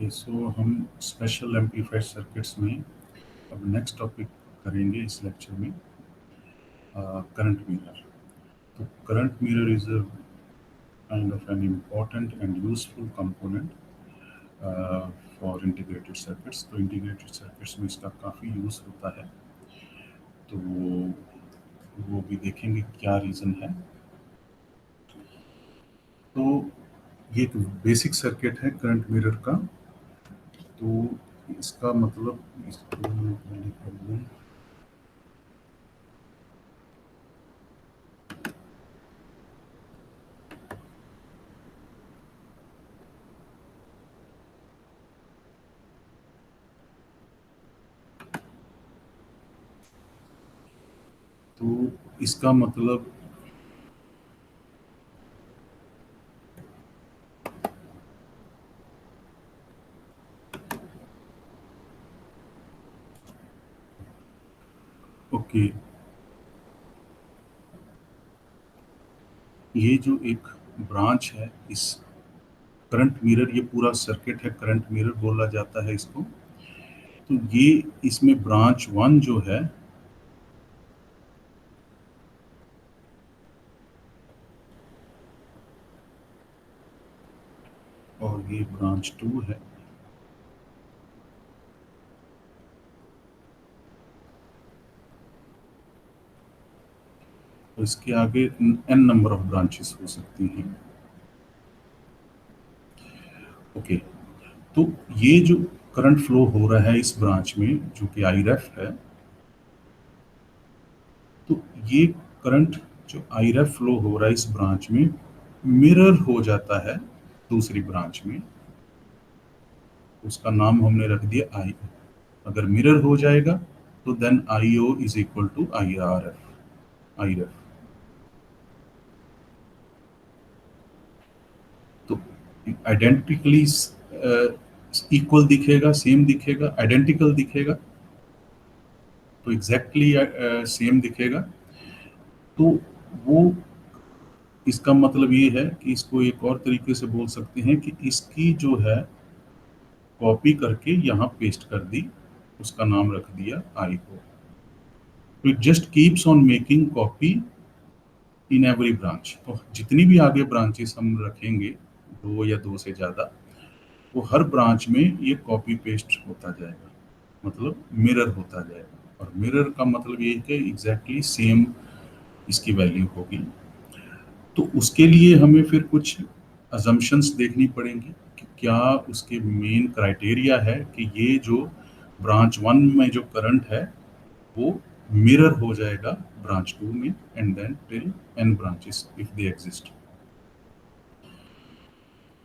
Okay, सो हम special amplifier circuits में अब नेक्स्ट टॉपिक करेंगे इस लेक्चर में, करंट मिरर। तो current mirror is a kind of an important and useful component for integrated circuits. तो इंटीग्रेटेड सर्किट्स में इसका काफ़ी यूज़ होता है, तो वो भी देखेंगे क्या रीज़न है। तो ये एक बेसिक सर्किट है करंट मिरर का। तो इसका मतलब इसको पहले कर लें। तो इसका मतलब ओके, ये जो एक ब्रांच है इस करंट मिरर, ये पूरा सर्किट है, करंट मिरर बोला जाता है इसको। तो ये इसमें ब्रांच वन जो है और ये ब्रांच टू है। तो इसके आगे एन नंबर ऑफ ब्रांचेस हो सकती हैं। ओके, तो ये जो करंट फ्लो हो रहा है इस ब्रांच में जो कि आई रेफ है, तो ये करंट जो आई रेफ फ्लो हो रहा है इस ब्रांच में मिरर हो जाता है दूसरी ब्रांच में। उसका नाम हमने रख दिया आई। अगर मिरर हो जाएगा तो then I O is equal to I R F, I ref. तो आइडेंटिकली इक्वल दिखेगा, सेम दिखेगा, आइडेंटिकल दिखेगा, तो एग्जैक्टली सेम दिखेगा। तो वो इसका मतलब ये है कि इसको एक और तरीके से बोल सकते हैं कि इसकी जो है कॉपी करके यहाँ पेस्ट कर दी, उसका नाम रख दिया आई को। तो it just keeps on making copy in every branch. तो जितनी भी आगे ब्रांचेस हम रखेंगे, दो या दो से ज़्यादा, वो हर ब्रांच में ये कॉपी पेस्ट होता जाएगा, मतलब मिरर होता जाएगा। और मिरर का मतलब ये है कि एग्जैक्टली सेम इसकी वैल्यू होगी। तो उसके लिए हमें फिर कुछ अजम्पशंस देखनी पड़ेंगी कि क्या उसके मेन क्राइटेरिया है कि ये जो ब्रांच वन में जो करंट है वो मिरर हो जाएगा ब्रांच टू में, and then till n branches if they exist.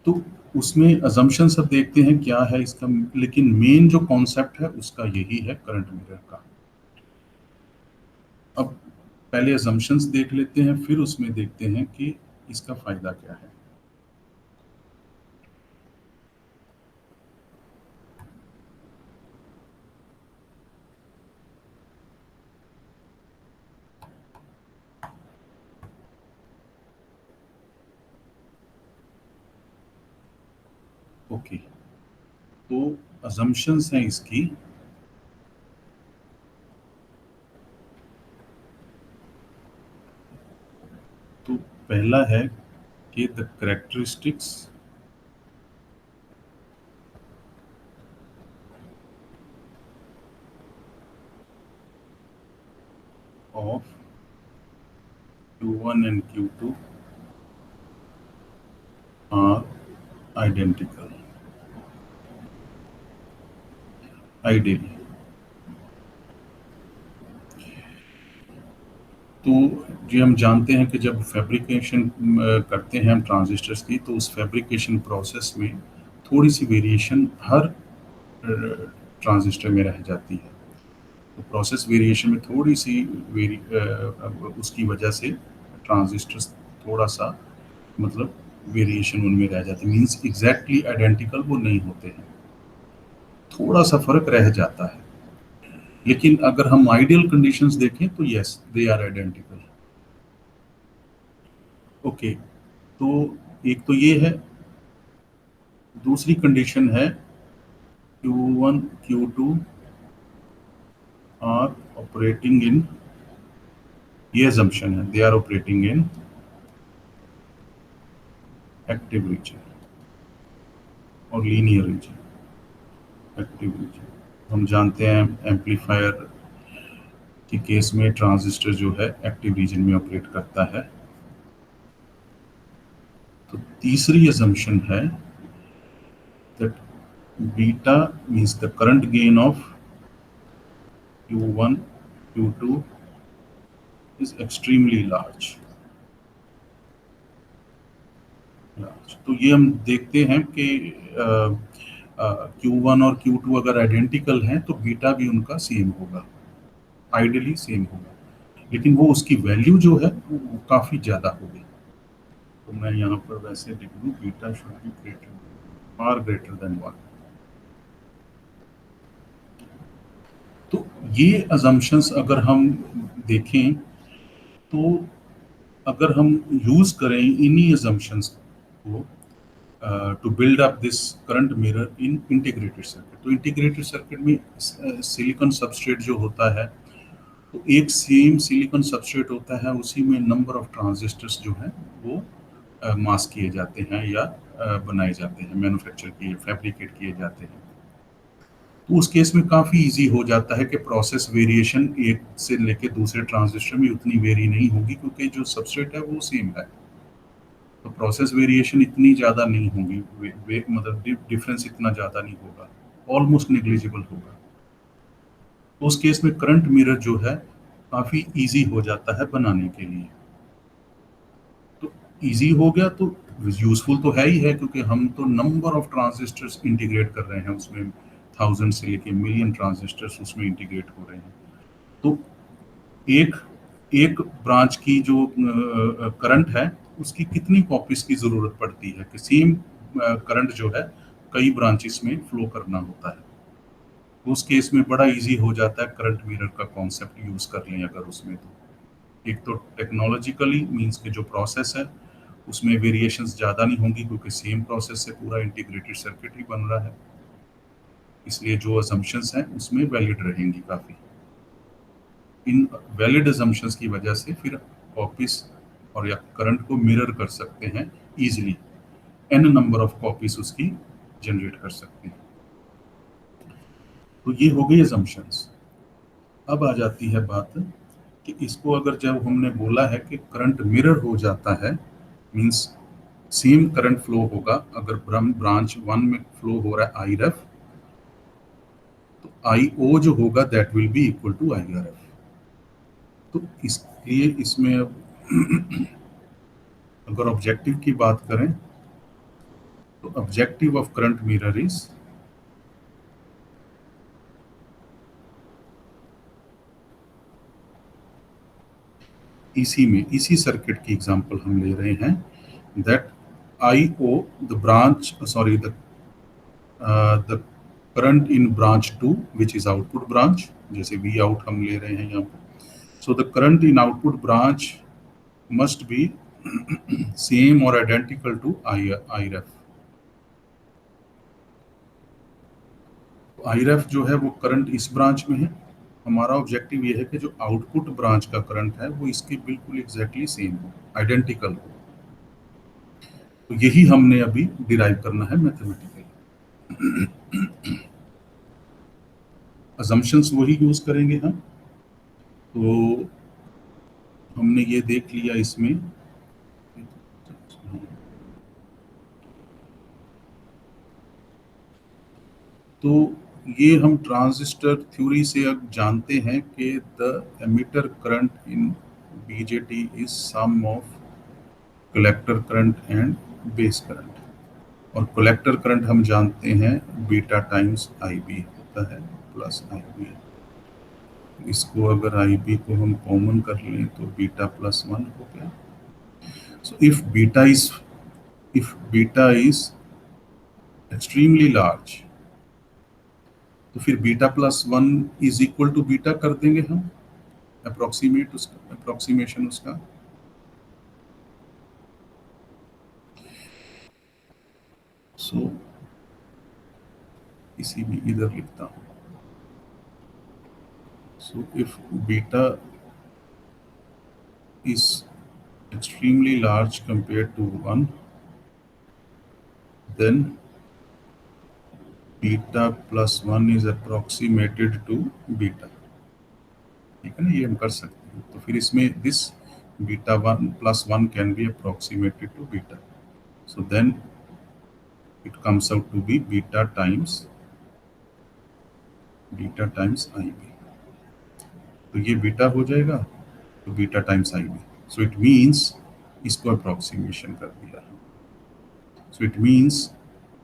तो उसमें अजम्पशन सब देखते हैं क्या है इसका, लेकिन मेन जो कॉन्सेप्ट है उसका यही है करंट मिरर का। अब पहले अजम्पशंस देख लेते हैं, फिर उसमें देखते हैं कि इसका फायदा क्या है। ओके, तो अजम्पशंस हैं इसकी। तो पहला है कि the characteristics of Q1 and Q2 are identical, ideally। तो जो हम जानते हैं कि जब फैब्रिकेशन करते हैं हम ट्रांजिस्टर्स की, तो उस फैब्रिकेशन प्रोसेस में थोड़ी सी वेरिएशन हर ट्रांजिस्टर में रह जाती है। तो प्रोसेस वेरिएशन में थोड़ी सी उसकी वजह से ट्रांजिस्टर्स थोड़ा सा, मतलब वेरिएशन उनमें रह जाती है, मीन्स एग्जैक्टली आइडेंटिकल वो नहीं होते हैं, थोड़ा सा फर्क रह जाता है। लेकिन अगर हम आइडियल कंडीशंस देखें तो yes, they are identical. Okay, तो एक तो ये है। दूसरी कंडीशन है Q1, Q2 are operating in, ये assumption है, they are operating in active region और linear region. एक्टिव रीजन हम जानते हैं एम्पलीफायर के केस में ट्रांजिस्टर जो है एक्टिव रीजन में ऑपरेट करता है. तो तीसरी assumption है that beta means the current gain of Q1, Q2 is extremely large. तो ये हम देखते हैं कि Q1 और Q2 अगर आइडेंटिकल हैं तो बीटा भी उनका सेम होगा, आइडियली सेम होगा, लेकिन वो उसकी वैल्यू जो है वो काफ़ी ज़्यादा होगी. तो मैं यहाँ पर वैसे लिख दूँ beta should be greater, far greater than 1. तो ये अजम्पशंस अगर हम देखें तो अगर हम यूज़ करें इन्हीं अजम्पशंस को to build up this current mirror in integrated circuit, तो इंटीग्रेटेड सर्किट में सिलिकॉन सबस्ट्रेट जो होता है तो एक सेम सिलिकॉन सबस्ट्रेट होता है, उसी में नंबर ऑफ ट्रांजिस्टर्स जो हैं वो मास्क किए जाते हैं या बनाए जाते हैं, मैन्युफैक्चर किए, फैब्रिकेट किए जाते हैं. तो उस केस में काफ़ी इजी हो जाता है कि प्रोसेस वेरिएशन एक से लेके दूसरे ट्रांजिस्टर में उतनी वेरी नहीं होगी क्योंकि जो सबस्ट्रेट है वो सेम है. तो प्रोसेस वेरिएशन इतनी ज़्यादा नहीं होगी, मतलब डिफरेंस इतना ज़्यादा नहीं होगा, ऑलमोस्ट नेग्लिजिबल होगा. तो उस केस में करंट मिरर जो है काफ़ी इजी हो जाता है बनाने के लिए. तो इजी हो गया तो यूजफुल तो है ही है क्योंकि हम तो नंबर ऑफ ट्रांजिस्टर्स इंटीग्रेट कर रहे हैं उसमें, 1000 से लेके मिलियन ट्रांजिस्टर्स उसमें इंटीग्रेट हो रहे हैं. तो एक एक ब्रांच की जो करंट है उसकी कितनी कॉपीज की ज़रूरत पड़ती है कि सेम करंट जो है कई ब्रांचेस में फ्लो करना होता है. तो उस केस में बड़ा इजी हो जाता है करंट मिरर का कॉन्सेप्ट यूज़ कर लें अगर उसमें. तो एक तो टेक्नोलॉजिकली मींस के जो प्रोसेस है उसमें वेरिएशंस ज़्यादा नहीं होंगी क्योंकि सेम प्रोसेस से पूरा इंटीग्रेटेड सर्किट ही बन रहा है, इसलिए जो असम्पशंस हैं उसमें वैलिड रहेंगी काफ़ी. इन वैलिड असम्पशंस की वजह से फिर कॉपीज और या करंट को मिरर कर सकते हैं easily, n number of copies उसकी जनरेट कर सकते हैं. तो ये हो गई असम्पशंस. अब आ जाती है बात कि इसको अगर जब हमने बोला है कि करंट मिरर हो जाता है मींस सेम करंट फ्लो होगा, अगर ब्रांच 1 में फ्लो हो रहा है आई रेफ तो आई ओ जो होगा that will be equal to I R F. तो इसलिए इसमें अब अगर ऑब्जेक्टिव की बात करें तो objective of current mirror is इसी सर्किट की एग्जांपल हम ले रहे हैं that I O the branch sorry the current in branch 2 which is output branch, जैसे वी आउट हम ले रहे हैं यहाँ पर. So the current in output branch must be same or identical to IREF. IREF जो है वो करंट इस ब्रांच में है. हमारा ऑब्जेक्टिव ये है कि जो आउटपुट ब्रांच का करंट है वो इसके बिल्कुल एग्जैक्टली सेम हो, आइडेंटिकल हो. तो यही हमने अभी डिराइव करना है मैथमेटिकली. असम्पशंस वही यूज करेंगे हम. तो हमने ये देख लिया इसमें. तो ये हम ट्रांजिस्टर थ्योरी से अब जानते हैं कि the emitter current in BJT is sum of collector current and base current. और कलेक्टर करंट हम जानते हैं बीटा टाइम्स आई बी होता है प्लस आई बी. इसको अगर आई बी को हम कॉमन कर लें तो बीटा प्लस 1 हो गया. So if beta is extremely large तो फिर beta plus 1 is equal to beta कर देंगे हम, अप्रोक्सीमेशन उसका. सो इसी में इधर लिखता हूँ. So if beta is extremely large compared to 1, then beta plus 1 is approximated to beta. ठीक है ना, ये हम कर सकते हैं. तो फिर इसमें this beta 1 plus 1 can be approximated to beta. So then it comes out to be beta times IB. तो ये बीटा हो जाएगा, तो beta times IB. So it means इसको अप्रोक्सीमेशन कर दिया. So it means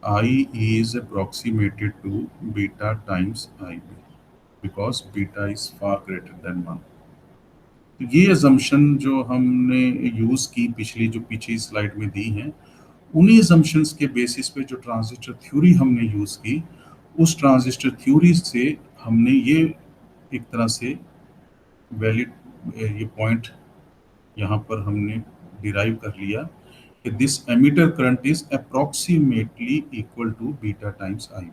I is approximated to beta times IB because beta is far greater than 1. तो ये assumption जो हमने यूज की पिछली जो पीछे स्लाइड में दी हैं, उन्हीं assumptions के बेसिस पे जो ट्रांजिस्टर थ्योरी हमने यूज की, उस ट्रांजिस्टर थ्योरी से हमने ये एक तरह से वैलिड ये पॉइंट यहाँ पर हमने डिराइव कर लिया कि this emitter current is approximately equal to beta times IB.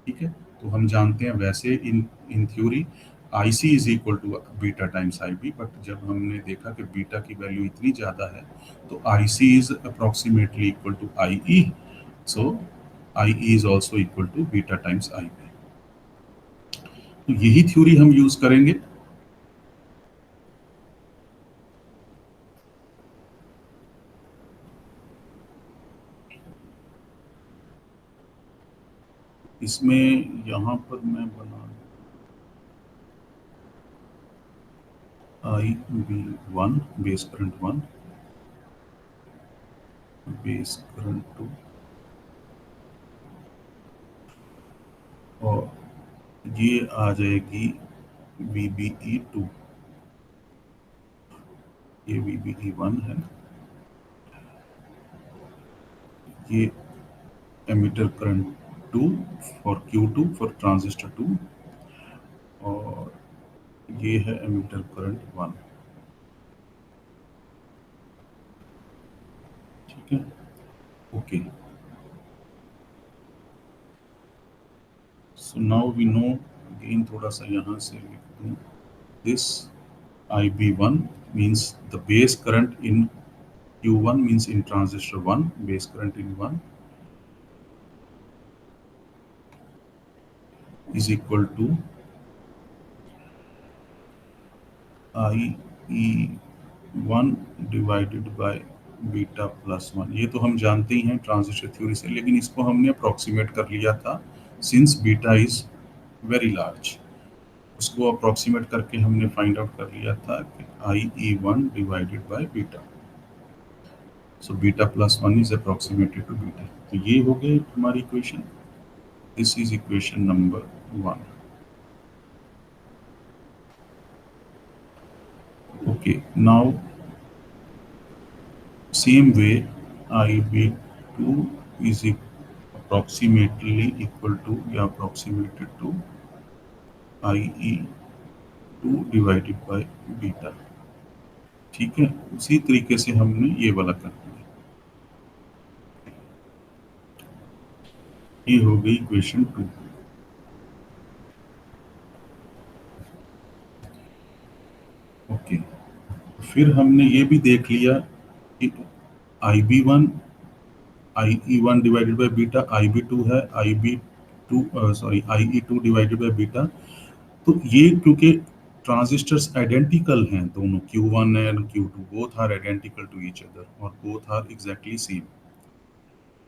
ठीक है, तो हम जानते हैं वैसे in theory IC is equal to beta times IB, but जब हमने देखा कि बीटा की वैल्यू इतनी ज़्यादा है तो IC is approximately equal to IE, so IE is also equal to beta times IB. तो यही थ्योरी हम यूज करेंगे. इसमें यहाँ पर मैं बना IB1 base current 1, base current 2 और ये आ जाएगी VBE2. ये VBE1 है, ये emitter current 2 for Q2 for transistor 2 और ये है एमिटर करंट 1. ठीक है, okay. So now we know, again थोड़ा सा यहाँ से लिख दूँ, this IB1 means the base current in Q1 means in transistor 1, base current in 1 is equal to IE1 divided by beta plus 1. ये तो हम जानते ही हैं ट्रांजिस्टर थ्योरी से, लेकिन इसको हमने अप्रोक्सीमेट कर लिया था since beta is very large. उसको अप्रोक्सीमेट करके हमने फाइंड आउट कर लिया था कि IE1 divided by beta. So beta plus 1 is approximated to beta. तो ये हो गई हमारी equation. This is equation number 1. Okay, now same way IB2 is approximately equal to या approximated to IE2 divided by beta. ठीक है, उसी तरीके से हमने ये वाला कर दिया. ये हो गई इक्वेशन 2. ओके, फिर हमने ये भी देख लिया कि IB1 IE1 divided by beta, IB2 है IE2 डिवाइडेड बाय बीटा. तो ये क्योंकि ट्रांजिस्टर्स आइडेंटिकल हैं दोनों, Q1 and Q2 both are identical to each other और बोथ आर एग्जैक्टली सेम.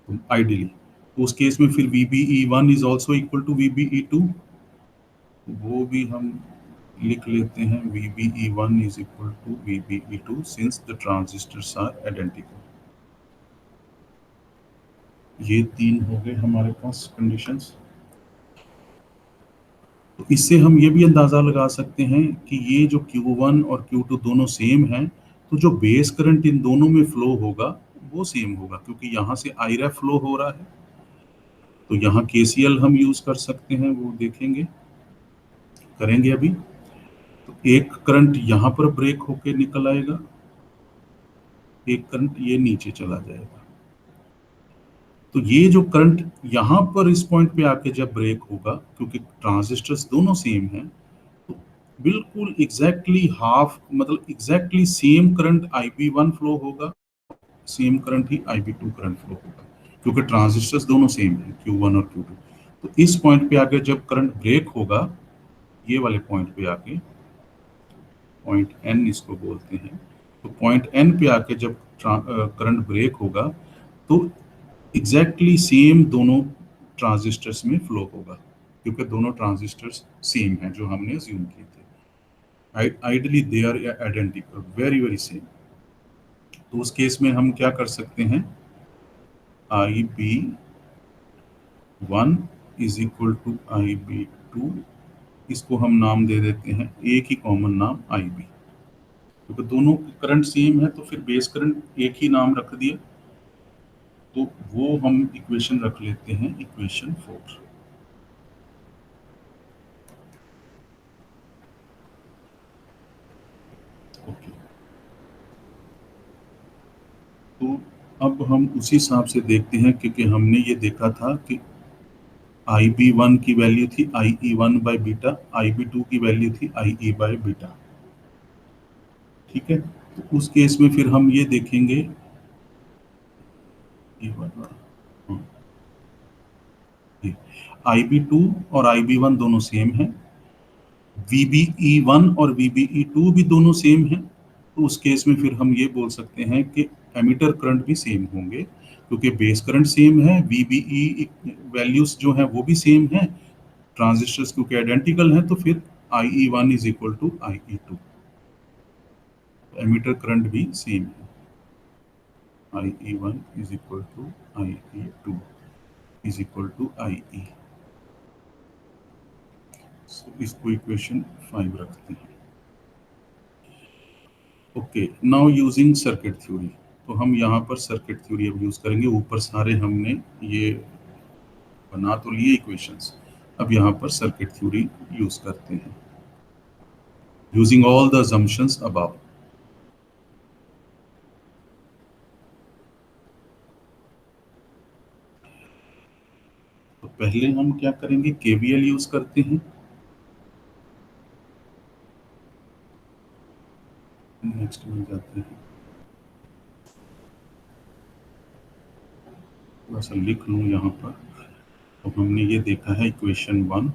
तो आइडियली तो उस केस में फिर VBE1 is also equal to VBE2, वो भी हम लिख लेते हैं. VBE1 is equal to VBE2 since the transistors are identical. ये 3 हो गए हमारे पास कंडीशंस. तो इससे हम ये भी अंदाज़ा लगा सकते हैं कि ये जो Q1 और Q2 दोनों सेम हैं, तो जो बेस करंट इन दोनों में फ्लो होगा वो सेम होगा, क्योंकि यहाँ से IREF फ्लो हो रहा है. तो यहाँ KCL हम यूज़ कर सकते हैं, वो देखेंगे, करेंगे अभी. तो एक करंट यहाँ पर ब्रेक होके निकल आएगा, एक करंट ये नीचे चला जाएगा. तो ये जो करंट यहाँ पर इस पॉइंट पे आके जब ब्रेक होगा, क्योंकि ट्रांजिस्टर्स दोनों सेम हैं, तो बिल्कुल एग्जैक्टली हाफ, मतलब exactly same current IB1 flow होगा, सेम करंट ही IB2 करंट फ्लो होगा, क्योंकि ट्रांजिस्टर्स दोनों सेम है, Q1 और Q2। तो इस पॉइंट पे आके जब करंट ब्रेक होगा, ये वाले पॉइंट पे आके, पॉइंट N इसको बोलते हैं, तो पॉइंट N पे आके जब करंट ब्रेक होगा, तो एग्जैक्टली सेम दोनों ट्रांजिस्टर्स में फ्लो होगा, क्योंकि दोनों ट्रांजिस्टर्स सेम हैं जो हमने अज्यूम किए थे। Ideally they are identical, very very same. तो उस केस में हम क्या कर सकते हैं, IB1 is equal to IB2, इसको हम नाम दे देते हैं, एक ही कॉमन नाम IB, क्योंकि दोनों करंट सेम है तो फिर बेस करंट एक ही नाम रख दिया, तो वो हम इक्वेशन रख लेते हैं, इक्वेशन 4। ओके, तो अब हम उसी हिसाब से देखते हैं, क्योंकि हमने ये देखा था कि IB1 की वैल्यू थी IE1 बाई बीटा, IB2 की वैल्यू थी IE बाई बीटा। ठीक है, तो उस केस में फिर हम ये देखेंगे, ये वाला, हाँ, ये IB2 और IB1 दोनों सेम है, VBE1 और VBE2 भी दोनों सेम है। तो उस केस में फिर हम ये बोल सकते हैं कि एमीटर करंट भी सेम होंगे, क्योंकि बेस करंट सेम है, VBE वैल्यूज जो है वो भी सेम है, ट्रांजिस्टर्स क्योंकि आइडेंटिकल हैं, तो फिर IE1 is equal to IE2, emitter current भी सेम है, IE1 is equal to IE2 is equal to IE। So इसको इक्वेशन 5 रखते हैं। Okay, now using circuit theory, तो हम यहाँ पर सर्किट थ्योरी अब यूज करेंगे। ऊपर सारे हमने ये बना तो लिए इक्वेशंस, अब यहाँ पर सर्किट थ्योरी यूज करते हैं, using all the assumptions above। तो पहले हम क्या करेंगे, KVL यूज करते हैं, नेक्स्ट में जाते हैं, थोड़ा सा लिख लूँ यहाँ पर। तो हमने ये देखा है इक्वेशन 1,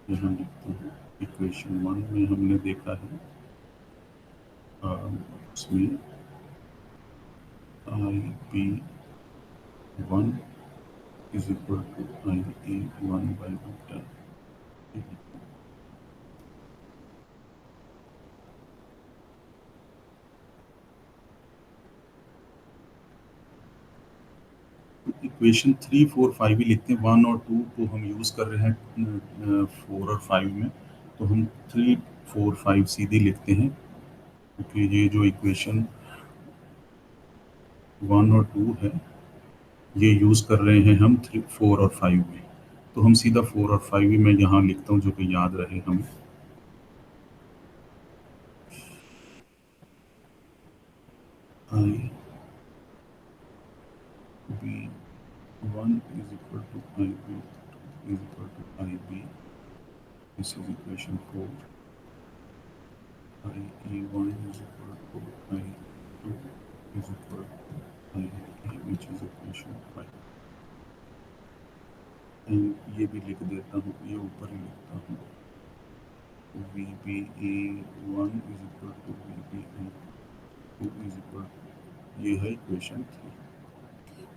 यहाँ लिखता हूँ, इक्वेशन 1 में हमने देखा है उसमें IB1 is equal to IE1 by beta। Equation 3, 4, 5 ही लिखते हैं, 1 और 2 को हम यूज़ कर रहे हैं 4 और 5 में, तो हम 3, 4, 5 सीधे लिखते हैं, क्योंकि ये जो इक्वेशन 1 और 2 है ये यूज़ कर रहे हैं हम 3, 4 और 5 में, तो हम सीधा 4 और 5 ही मैं यहाँ लिखता हूँ, जो कि याद रहे हमें। IB1 is equal to IB2 is equal to IB, this is equation 4, IE1 is equal to IE2 is equal to IE, which is equation 5। And ये भी लिख देता हूँ, ये ऊपर ही लिखता हूँ, VBE1 is equal to VBE2 is equal to, ये है इक्वेशन 3।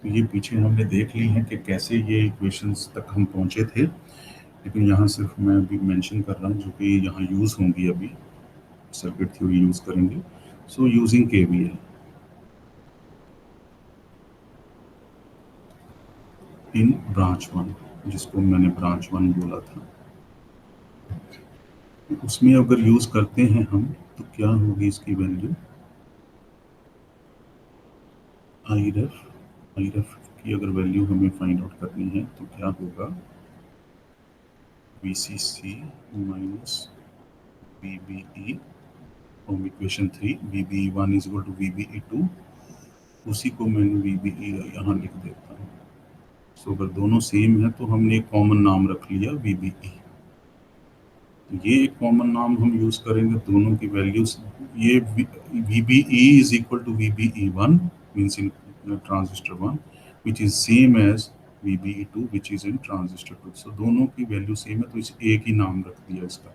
तो ये पीछे हमने देख ली है कि कैसे ये इक्वेशंस तक हम पहुँचे थे, लेकिन यहाँ सिर्फ मैं अभी मेंशन कर रहा हूँ जो कि यहाँ यूज़ होंगी, अभी सर्किट थ्योरी यूज़ करेंगे। सो यूजिंग KVL इन ब्रांच 1, जिसको मैंने ब्रांच 1 बोला था, उसमें अगर यूज़ करते हैं हम, तो क्या होगी इसकी वैल्यू, IREF की अगर वैल्यू हमें फाइंड आउट करनी है तो क्या होगा, VCC minus VBE from equation 3, VBE1 is equal to VBE2 उसी को मैंने VBE यहाँ लिख देता हूँ। सो अगर दोनों सेम है तो हमने एक कॉमन नाम रख लिया VBE। ये एक कॉमन नाम हम यूज करेंगे, दोनों की वैल्यूज, ये VBE is equal to VBE1 means in transistor 1 which is same as VBE2 which is in transistor 2। So दोनों की वैल्यू सेम है तो इसे एक ही नाम रख दिया इसका।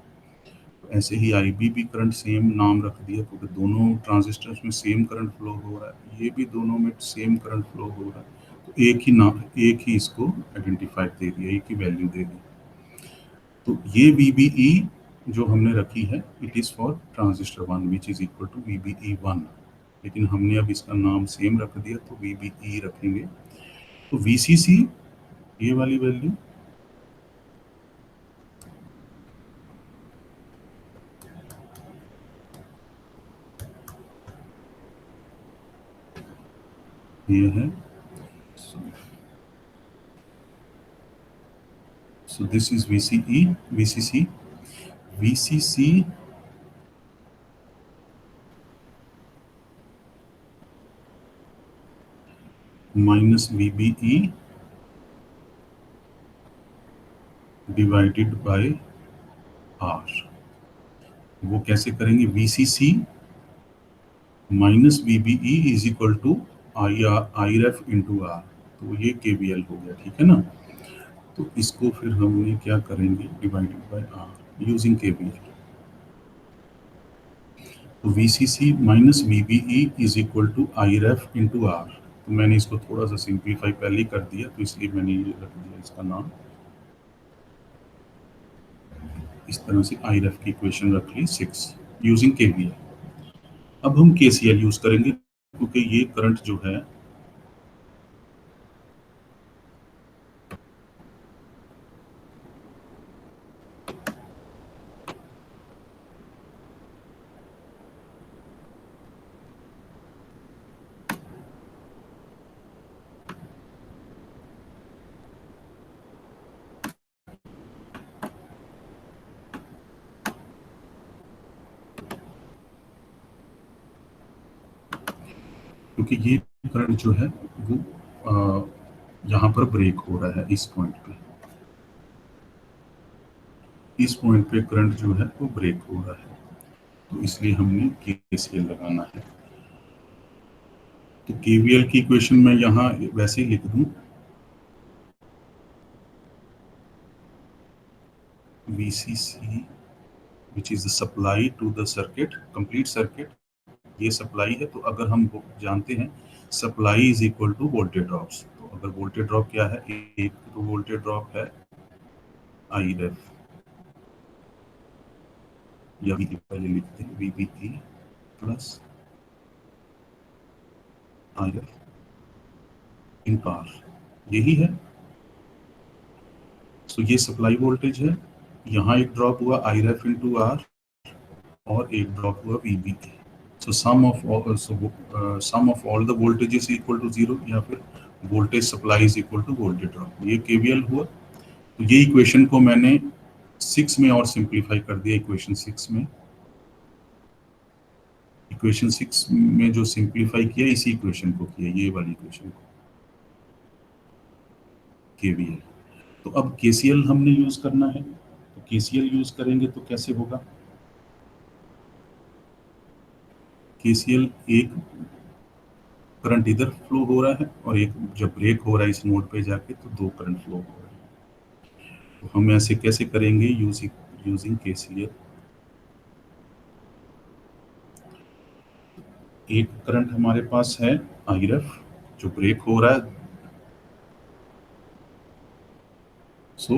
ऐसे ही IB भी करंट सेम नाम रख दिया क्योंकि दोनों ट्रांजिस्टर्स में सेम करंट फ्लो हो रहा है, ये भी दोनों में सेम करंट फ्लो हो रहा है, तो एक ही नाम, एक ही इसको आइडेंटिफाई दे दिया, एक ही वैल्यू दे दी। तो ये VBE जो हमने रखी है it is for transistor 1 which is equal to VBE1, लेकिन हमने अब इसका नाम सेम रख दिया तो VBE रखेंगे। तो VCC ये वाली वैल्यू ये है। So this is VCE, VCC, VCC minus VBE divided by R। वो कैसे करेंगे? VCC minus VBE is equal to I ref into R. तो ये KVL हो गया, ठीक है ना। तो इसको फिर हमने क्या करेंगे, divided by R using KVL। तो VCC minus VBE is equal to I ref into R. तो मैंने इसको थोड़ा सा सिंप्लीफाई पहले ही कर दिया, तो इसलिए मैंने ये रख दिया इसका नाम इस तरह से, आई रेफ की इक्वेशन रख ली 6 यूजिंग KVL। अब हम KCL यूज करेंगे क्योंकि ये करंट जो है क्योंकि ये करंट जो है वो यहाँ पर ब्रेक हो रहा है इस पॉइंट पे, इस पॉइंट पे करंट जो है वो ब्रेक हो रहा है, तो इसलिए हमने KCL लगाना है। तो KVL की इक्वेशन मैं यहाँ वैसे ही लिख दूं, VCC which is the supply to the circuit, complete circuit, ये सप्लाई है। तो अगर हम जानते हैं supply is equal to voltage drops, तो अगर वोल्टेज ड्रॉप क्या है, एक तो वोल्टेज ड्रॉप है आई रेफ, या पहले लिखते हैं VBE प्लस आई रेफ इन पार, यही है। सो ये सप्लाई वोल्टेज है, यहाँ एक ड्रॉप हुआ आई रेफ इंटू आर और एक ड्रॉप हुआ VBE। So sum of all the voltage is equal to 0, या फिर voltage supply is equal to voltage drop, ये KVL हुआ। तो ये इक्वेशन को मैंने 6 में और सिंप्लीफाई कर दिया, इक्वेशन 6 में, इक्वेशन 6 में जो सिंप्लीफाई किया इसी इक्वेशन को किया, ये वाली इक्वेशन को, KVL। तो अब KCL हमने यूज करना है, तो KCL यूज करेंगे तो कैसे होगा, KCL, एक करंट इधर फ्लो हो रहा है और एक जब ब्रेक हो रहा है इस नोड पे जाके तो दो करंट फ्लो हो रहे हैं। तो हम ऐसे कैसे करेंगे, यूजिंग KCL। एक करंट हमारे पास है IRF जो ब्रेक हो रहा है, so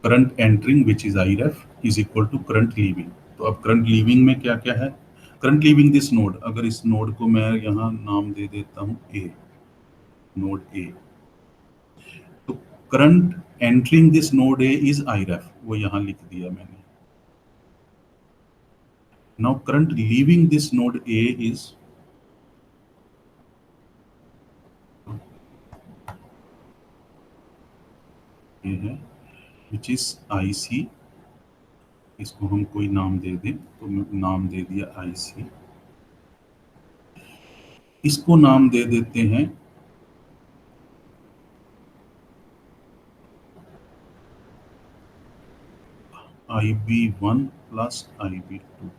current entering which is IRF is equal to current leaving. तो अब करंट लीविंग में क्या क्या है, करंट लीविंग दिस नोड, अगर इस नोड को मैं यहाँ नाम दे देता हूँ A, नोड A, तो current entering this node A is IRF, वो यहाँ लिख दिया मैंने। Now current leaving this node A is, ये है विच इज IC, इसको हम कोई नाम दे दें, तो मैं नाम दे दिया IC। इसको नाम दे देते हैं IB1 प्लस IB2,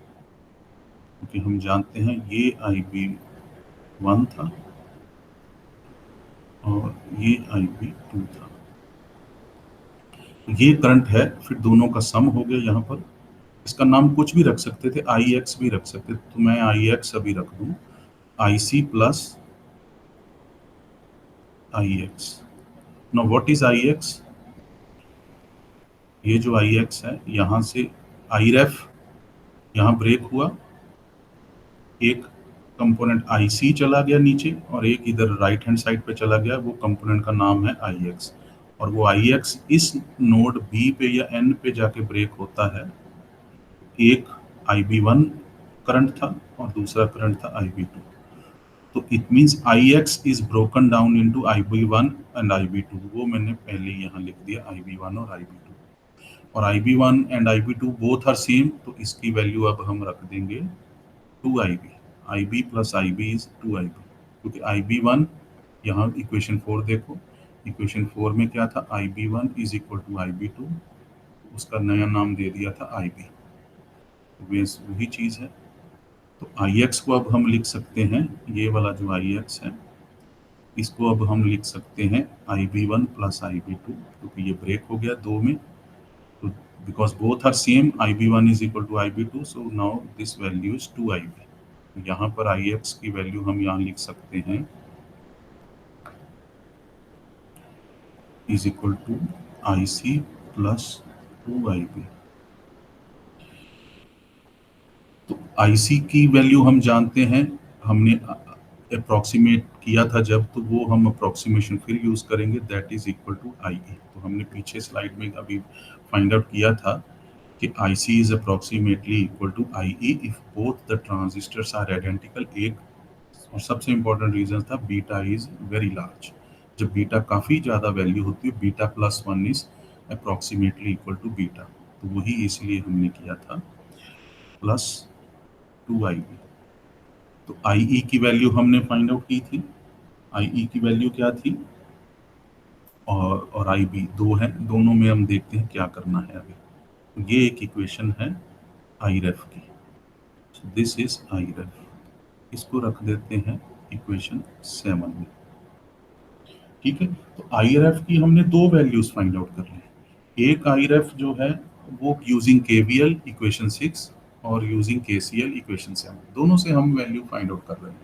क्योंकि हम जानते हैं ये IB1 था और ये IB2 था। ये करंट है, फिर दोनों का सम हो गया यहाँ पर। इसका नाम कुछ भी रख सकते थे, IX भी रख सकते थे, तो मैं IX अभी रख दूं, IC plus IX। Now what is IX? ये जो IX है, यहाँ से IREF यहाँ ब्रेक हुआ, एक कंपोनेंट IC चला गया नीचे और एक इधर राइट हैंड साइड पे चला गया, वो कंपोनेंट का नाम है IX। और वो IX इस नोड B पे या N पे जाके ब्रेक होता है। एक IB1 करंट था और दूसरा करंट था IB2। तो it means IX is broken down into IB1 and IB2। वो मैंने पहले यहाँ लिख दिया, IB1 और IB2। और IB1 and IB2 both are same, तो इसकी वैल्यू अब हम रख देंगे 2IB। IB plus IB is 2IB, क्योंकि IB1 यहाँ इक्वेशन 4 देखो, इक्वेशन 4 में क्या था, IB1 is equal to IB2, उसका नया नाम दे दिया था IB। वही चीज़ है। तो IX को अब हम लिख सकते हैं, ये वाला जो IX है इसको अब हम लिख सकते हैं IB1 प्लस IB2, क्योंकि ये ब्रेक हो गया दो में, तो because both are same, IB1 is equal to IB2, so now this value is 2IB। यहाँ पर IX की वैल्यू हम यहाँ लिख सकते हैं is equal to IC plus 2IB। तो IC की वैल्यू हम जानते हैं, हमने अप्रॉक्सीमेट किया था जब, तो वो हम अप्रॉक्सीमेशन फिर यूज करेंगे, that is equal to IE। तो हमने पीछे स्लाइड में अभी फाइंड आउट किया था कि IC is approximately equal to IE if both the transistors are identical. एक और सबसे इंपॉर्टेंट रीजन था, बीटा इज वेरी लार्ज। जब बीटा काफ़ी ज़्यादा वैल्यू होती है, beta plus 1 is approximately equal to beta, तो वही इसलिए हमने किया था प्लस 2IB। तो IE की वैल्यू हमने फाइंड आउट की थी, IE की वैल्यू क्या थी, और IB दो है, दोनों में हम देखते हैं क्या करना है अभी। तो ये एक इक्वेशन है IREF की, दिस इज IREF। इसको रख देते हैं इक्वेशन 7 में। ठीक है, तो IREF की हमने दो वैल्यूज फाइंड आउट कर ली। एक IREF जो है वो यूजिंग KVL इक्वेशन 6 और यूजिंग KCL इक्वेशन 7, दोनों से हम वैल्यू फाइंड आउट कर रहे हैं।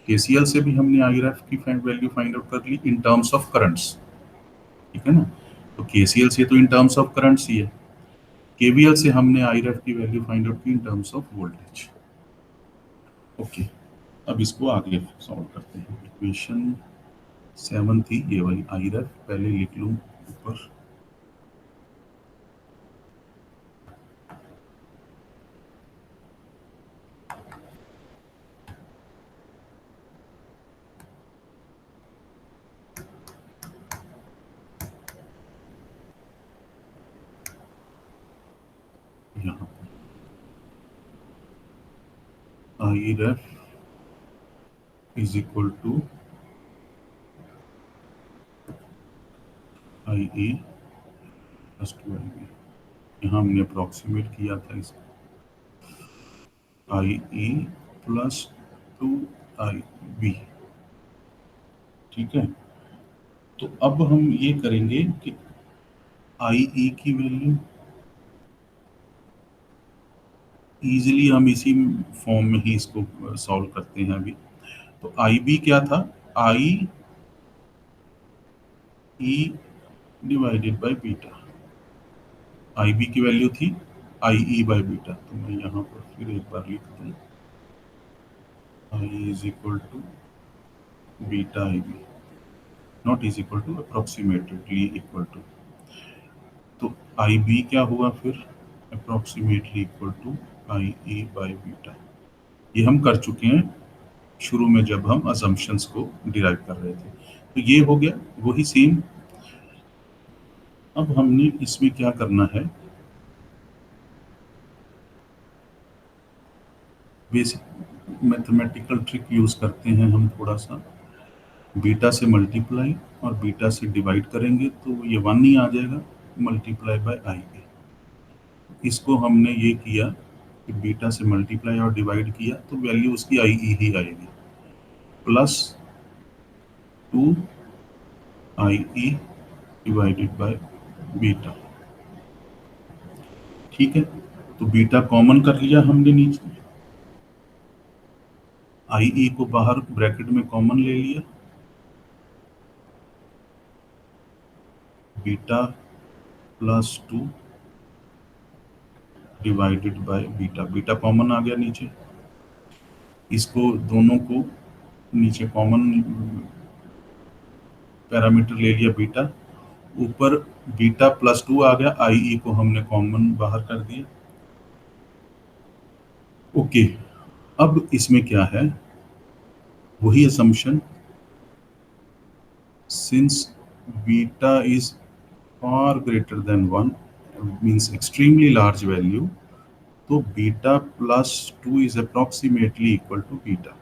KCL से भी हमने IREF की वैल्यू फाइंड आउट कर ली इन टर्म्स ऑफ करंट्स, ठीक है ना। तो KCL से तो इन टर्म्स ऑफ करंट्स ही है, KVL से हमने IREF की वैल्यू फाइंड आउट की in terms of voltage. Okay, अब इसको आगे सॉल्व करते हैं। इक्वेशन 7 थी ये वाली IREF, पहले लिख लूँ ऊपर, यहाँ IREF is equal to IE plus 2IB। यहाँ हमने अप्रॉक्सीमेट किया था इसको, IE प्लस 2IB। ठीक है, तो अब हम ये करेंगे कि IE की वैल्यू इजीली हम इसी फॉर्म में ही इसको सॉल्व करते हैं अभी। तो IB क्या था, IE divided by beta. IB की वैल्यू थी IE बाय बीटा, तो मैं यहाँ पर फिर एक बार लिख दूँ, I is equal to beta IB, not is equal to, approximately equal to. तो IB क्या हुआ फिर, approximately equal to IE by beta. ये हम कर चुके हैं शुरू में जब हम असम्पशंस को डिराइव कर रहे थे। तो ये हो गया वही सेम। अब हमने इसमें क्या करना है, बेसिक मैथमेटिकल ट्रिक यूज़ करते हैं हम थोड़ा सा, बीटा से मल्टीप्लाई और बीटा से डिवाइड करेंगे तो ये 1 ही आ जाएगा, मल्टीप्लाई बाय आई ए। इसको हमने ये किया कि बीटा से मल्टीप्लाई और डिवाइड किया तो वैल्यू उसकी आई ई ही आएगी, plus 2 I E divided by beta. ठीक है, तो बीटा कॉमन कर लिया हमने नीचे, आई ई को बाहर ब्रैकेट में कॉमन ले लिया, beta plus 2 divided by beta, beta common आ गया नीचे, इसको दोनों को नीचे कॉमन पैरामीटर ले लिया बीटा, ऊपर बीटा प्लस 2 आ गया, आई ई को हमने कॉमन बाहर कर दिया। ओके, अब इसमें क्या है, वही assumption, since beta is far greater than 1 means extremely large value, तो beta plus 2 is approximately equal to beta.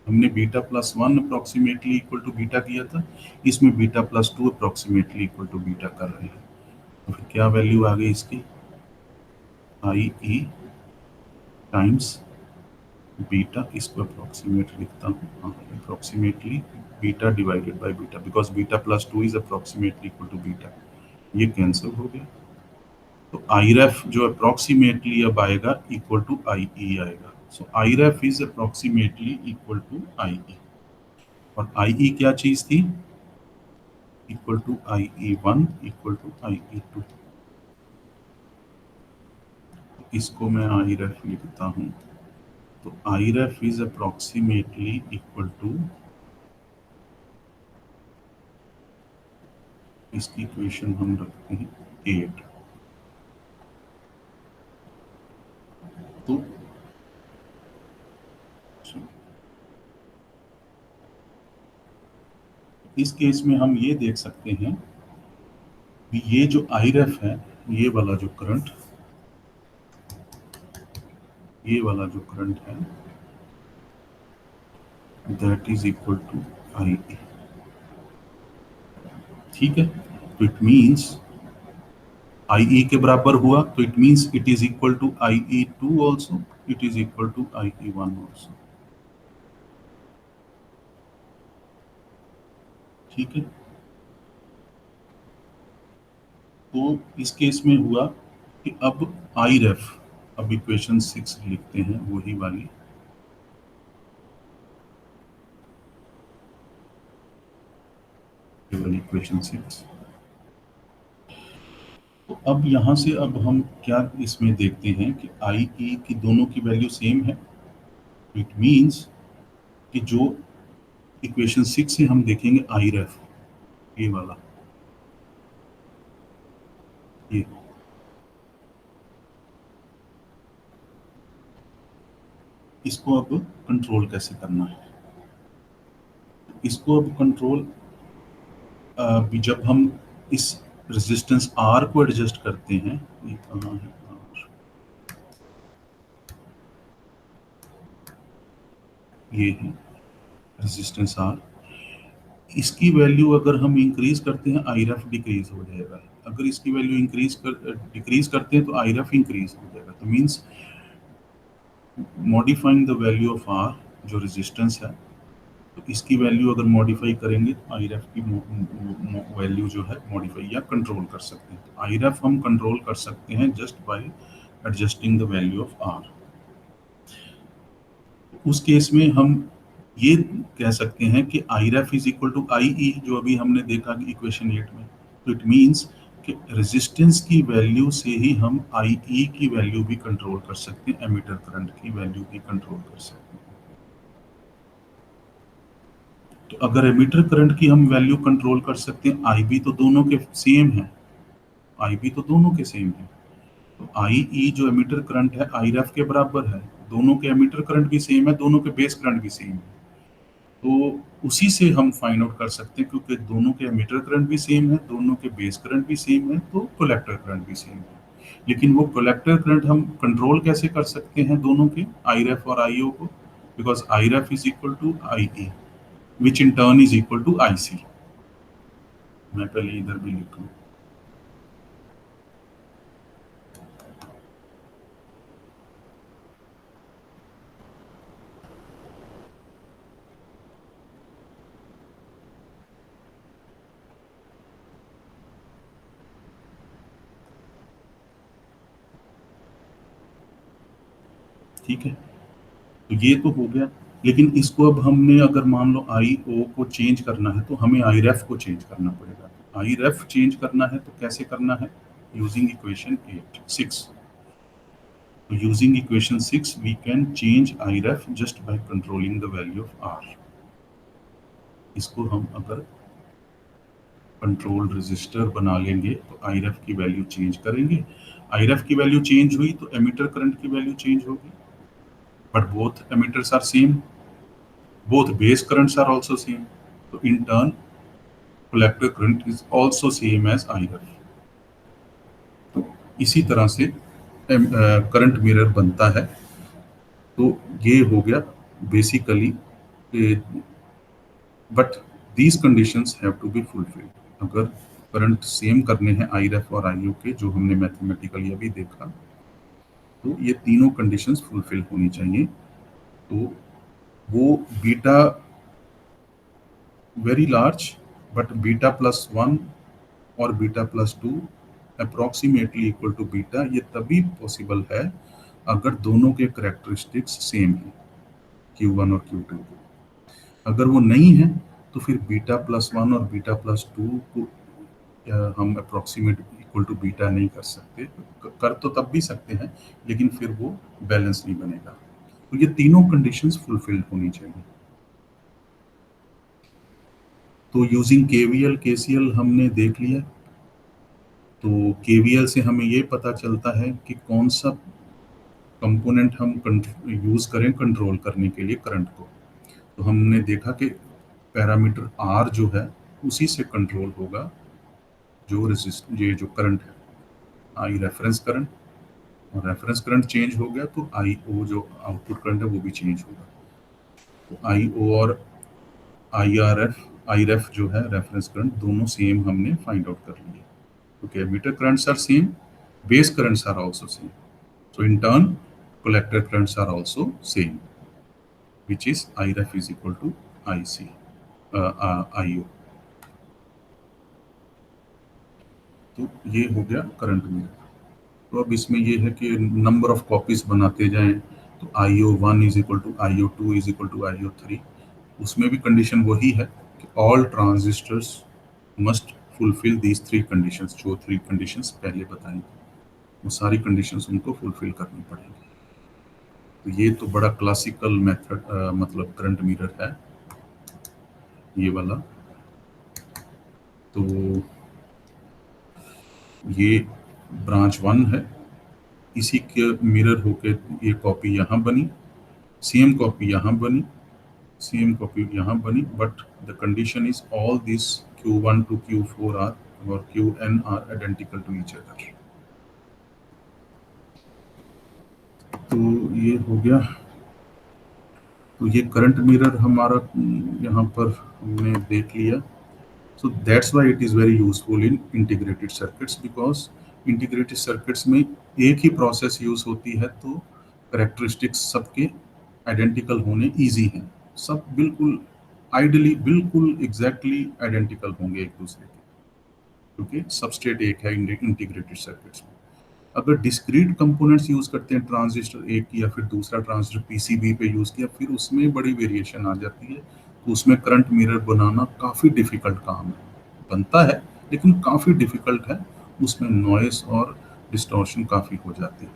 हमने beta plus 1 approximately equal to beta किया था, इसमें beta plus 2 approximately equal to beta कर रहे हैं, तो फिर क्या वैल्यू आ गई इसकी, आई ई टाइम्स बीटा, इसको अप्रोक्सीमेट लिखता हूँ, approximately beta divided by beta, because beta plus 2 is approximately equal to beta, ये कैंसिल हो गया, तो आई रेफ जो अप्रोक्सीमेटली अब आएगा इक्वल टू आई ई आएगा, so I ref is approximately equal to I E, और आई ई क्या चीज थी, equal to I E 1 equal to I E 2, इसको मैं आई रेफ लिखता हूँ, तो I ref is approximately equal to, इसकी इक्वेशन हम रखते हैं 8, तो इस केस में हम ये देख सकते हैं कि ये जो आई रेफ है, ये वाला जो करंट, ये वाला जो करंट है, दैट इज इक्वल टू आई ए। ठीक है, तो इट मीन्स आई ई के बराबर हुआ, तो it means it is equal to I E 2 also, it is equal to I E 1 also. ठीक है, तो इस केस में हुआ कि अब आई रेफ, अब इक्वेशन 6 लिखते हैं, वही वाली, इक्वेशन 6, तो अब यहाँ से अब हम क्या इसमें देखते हैं कि आई ई की दोनों की वैल्यू सेम है, इट मीन्स कि जो इक्वेशन 6 से हम देखेंगे आई रेफ, ये वाला, ये इसको अब कंट्रोल कैसे करना है, इसको अब कंट्रोल जब हम इस रेजिस्टेंस आर को एडजस्ट करते हैं, ये कहाँ है R? ये है रेजिस्टेंस आर, इसकी वैल्यू अगर हम इंक्रीज करते हैं आई रेफ डिक्रीज हो जाएगा, अगर इसकी वैल्यू डिक्रीज करते हैं तो आई रेफ इंक्रीज हो जाएगा, तो means modifying the value of R, जो रेजिस्टेंस है, तो इसकी वैल्यू अगर मॉडिफाई करेंगे तो आई रेफ की वैल्यू जो है मॉडिफाई या कंट्रोल कर सकते हैं, तो आई रेफ हम कंट्रोल कर सकते हैं just by adjusting the value of R. उस केस में हम ये कह सकते हैं कि I ref is equal to I E, जो अभी हमने देखा इक्वेशन 8 में, तो इट मीन्स कि रेजिस्टेंस की वैल्यू से ही हम आई ई की वैल्यू भी कंट्रोल कर सकते हैं, एमीटर करंट की वैल्यू भी कंट्रोल कर सकते हैं। तो अगर एमीटर करंट की हम वैल्यू कंट्रोल कर सकते हैं, आई बी तो दोनों के सेम है, आई बी तो दोनों के सेम है, तो आई ई जो एमीटर करंट है आई रेफ के बराबर है, दोनों के एमीटर करंट भी सेम है, दोनों के बेस करंट भी सेम है, तो उसी से हम फाइंड आउट कर सकते हैं, क्योंकि दोनों के एमीटर करंट भी सेम है, दोनों के बेस करंट भी सेम है, तो कलेक्टर करंट भी सेम है। लेकिन वो कलेक्टर करंट हम कंट्रोल कैसे कर सकते हैं दोनों के, आई रेफ और आई ओ को, because IREF is equal to IE, which in turn is equal to IC. मैं पहले इधर भी लिखूं, ठीक है। तो ये तो हो गया, लेकिन इसको अब हमने अगर मान लो IO को चेंज करना है तो हमें IREF को चेंज करना पड़ेगा। IREF चेंज करना है तो कैसे करना है? Using equation 6। तो using equation 6 we can change IREF just by controlling the value of R। इसको हम अगर कंट्रोल रजिस्टर बना लेंगे तो IREF की वैल्यू चेंज करेंगे। IREF की वैल्यू चेंज हुई तो एमिटर करंट की वैल्यू चेंज होगी, but both emitters are same, both base currents are also same, so in turn collector current is also same as IREF। तो इसी तरह से करंट मिरर बनता है। तो ये हो गया basically, but these conditions have to be fulfilled. अगर करंट सेम करने हैं IREF और IO के, जो हमने मैथमेटिकली अभी देखा, तो ये तीनों कंडीशंस फुलफिल होनी चाहिए। तो वो beta very large but beta plus 1 और beta plus 2 approximately equal to beta, ये तभी पॉसिबल है अगर दोनों के करेक्टरिस्टिक्स सेम हैं, Q1 और Q2 को। अगर वो नहीं है तो फिर बीटा प्लस 1 और बीटा प्लस 2 को हम अप्रॉक्सीमेट इक्वल टू बीटा नहीं कर सकते। कर तो तब भी सकते हैं, लेकिन फिर वो बैलेंस नहीं बनेगा। तो ये तीनों कंडीशंस फुलफिल होनी चाहिए। तो यूजिंग KVL KCL हमने देख लिया। तो KVL से हमें ये पता चलता है कि कौन सा कंपोनेंट हम यूज करें कंट्रोल करने के लिए करंट को। तो हमने देखा कि पैरामीटर R जो है उसी से कंट्रोल होगा जो ये जो करंट है, I रेफरेंस करंट, और रेफरेंस करंट चेंज हो गया तो IO जो आउटपुट करंट है वो भी चेंज होगा। तो IO और IREF जो है रेफरेंस करंट, दोनों सेम हमने फाइंड आउट कर लिए। Okay, emitter currents are same, base currents are also same. So in turn, collector currents are also same, which is IREF is equal to IC, IO. तो ये हो गया current mirror. तो अब इसमें ये है कि नंबर ऑफ कॉपीज बनाते जाएं, तो IO1 is equal to IO2 is equal to IO3। उसमें भी कंडीशन वही है कि all transistors must fulfil these 3 conditions, जो 3 कंडीशंस पहले बताई, वो सारी कंडीशंस उनको फुलफिल करनी पड़ेंगी। तो ये तो बड़ा क्लासिकल मेथड, मतलब करंट मिरर है ये वाला। तो ये ब्रांच 1 है, इसी के मिरर होके ये कॉपी यहाँ बनी, सेम कॉपी यहाँ बनी, सेम कॉपी यहाँ बनी, but the condition is all this Q1 to Q4 are और Qn are identical to each other। तो ये हो गया। तो ये करंट मिरर हमारा यहाँ पर हमने देख लिया। So that's why it is very useful in integrated circuits, because integrated circuits में एक ही प्रोसेस यूज होती है, तो करेक्टरिस्टिक्स सबके आइडेंटिकल होने इजी हैं। सब बिल्कुल आइडियली बिल्कुल एग्जैक्टली आइडेंटिकल होंगे एक दूसरे के, क्योंकि सबस्ट्रेट एक है इंटीग्रेटेड सर्किट्स में। अगर डिस्क्रीट कंपोनेंट्स यूज करते हैं, ट्रांजिस्टर एक या फिर दूसरा ट्रांजिस्टर PCB पे यूज किया, फिर उसमें बड़ी वेरिएशन आ जाती है, तो उसमें करंट मिरर बनाना काफ़ी डिफिकल्ट काम है। बनता है लेकिन काफ़ी डिफिकल्ट है, उसमें नॉइस और डिस्टॉर्शन काफ़ी हो जाती है।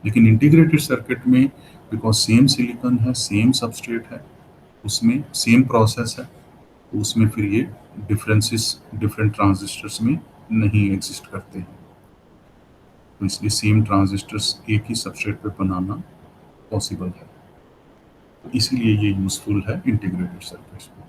लेकिन इंटीग्रेटेड सर्किट में बिकॉज सेम सिलिकॉन है, सेम सबस्ट्रेट है, उसमें सेम प्रोसेस है, तो उसमें फिर ये डिफरेंसेस डिफरेंट ट्रांजिस्टर्स में नहीं एग्जिस्ट करते हैं। तो इसलिए सेम ट्रांजिस्टर्स एक ही सबस्ट्रेट पे बनाना पॉसिबल है, इसीलिए ये यूजफुल है इंटीग्रेटेड सर्किट्स में।